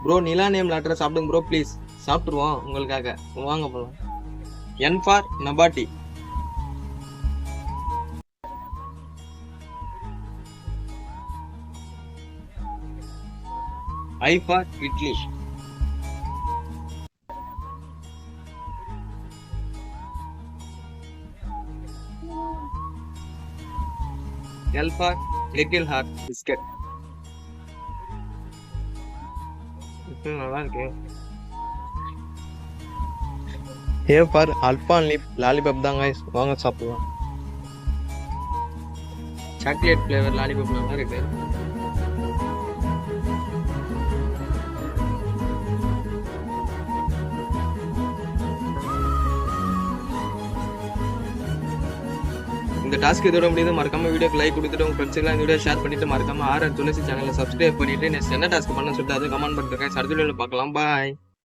Bro நிலா name லாட்டரை சாப்பிடுங்க bro please. சாப்பிட்டுருவோம் உங்களுக்காக, வாங்க போகலாம். N for Nabati. I for idli. L for little heart biscuit. நல்லா இருக்கு. A for Alpenliebe lollipop தான் guys, வாங்க சாப்பிடலாம். சாக்லேட் ஃப்ளேவர் லாலிபாப் நல்லா இருக்கு. இந்த டாஸ்க் இதோட முடியுது. மறக்காம வீடியோக்கு லைக் கொடுத்துட்டு உங்க ஃப்ரெண்ட்ஸ்க்குலாம் இந்த வீடியோ ஷேர் பண்ணிட்டு மறக்காம ஆர்ஆர் துளசி சேனலை சப்ஸ்கிரைப் பண்ணிட்டு நெக்ஸ்ட் என்ன டாஸ்க் பண்ண சொல்லிட்டு அது கமெண்ட் பண்ணுறேன். அடுத்த வீடியோவில் பார்க்கலாம். பாய்.